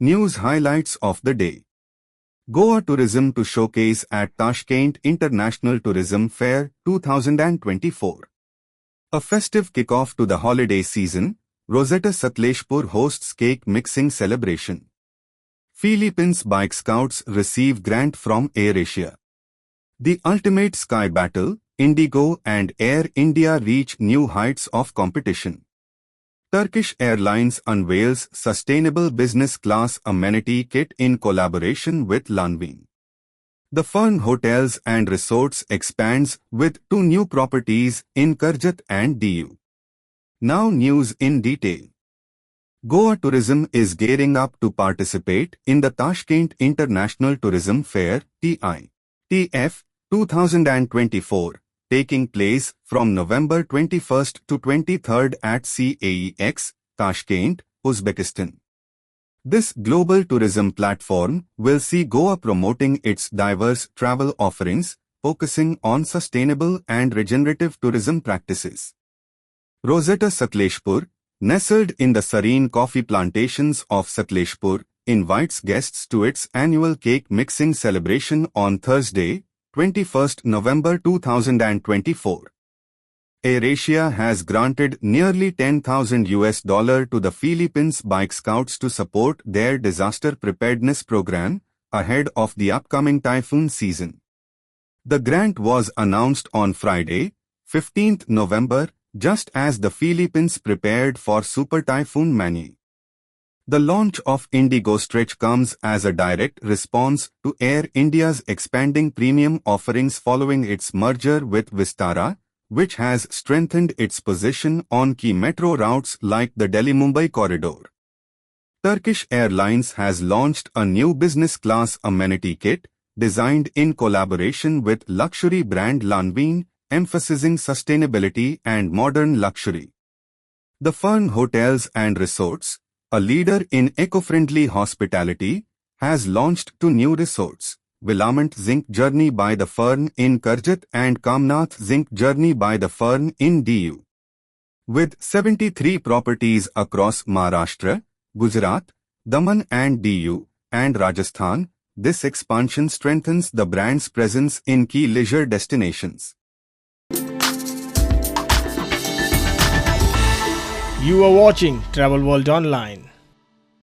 News highlights of the day. Goa tourism to showcase at Tashkent International Tourism Fair 2024. A festive kickoff to the holiday season, Rosetta Sakleshpur hosts cake mixing celebration. Philippines Bike Scouts receive grant from AirAsia. The ultimate sky battle, IndiGo and Air India reach new heights of competition. Turkish Airlines unveils sustainable business class amenity kit in collaboration with Lanvin. The Fern Hotels and Resorts expands with 2 new properties in Karjat and DU. Now news in detail. Goa tourism is gearing up to participate in the Tashkent International Tourism Fair (TF) 2024, taking place from November 21st to 23rd at CAEX, Tashkent, Uzbekistan. This global tourism platform will see Goa promoting its diverse travel offerings, focusing on sustainable and regenerative tourism practices. Rosetta Sakleshpur, nestled in the serene coffee plantations of Sakleshpur, invites guests to its annual cake mixing celebration on Thursday, 21st November 2024. AirAsia has granted nearly $10,000 to the Philippines Bike Scouts to support their disaster preparedness program ahead of the upcoming typhoon season. The grant was announced on Friday, 15th November, just as the Philippines prepared for Super Typhoon Mani. The launch of IndiGo Stretch comes as a direct response to Air India's expanding premium offerings following its merger with Vistara, which has strengthened its position on key metro routes like the Delhi-Mumbai corridor. Turkish Airlines has launched a new business class amenity kit, designed in collaboration with luxury brand Lanvin, emphasizing sustainability and modern luxury. The Fern Hotels and Resorts, a leader in eco-friendly hospitality, has launched 2 new resorts, Willamette Zinc Journey by the Fern in Karjat and Kamnath Zinc Journey by the Fern in DU. With 73 properties across Maharashtra, Gujarat, Daman and DU, and Rajasthan, this expansion strengthens the brand's presence in key leisure destinations. You are watching Travel World Online.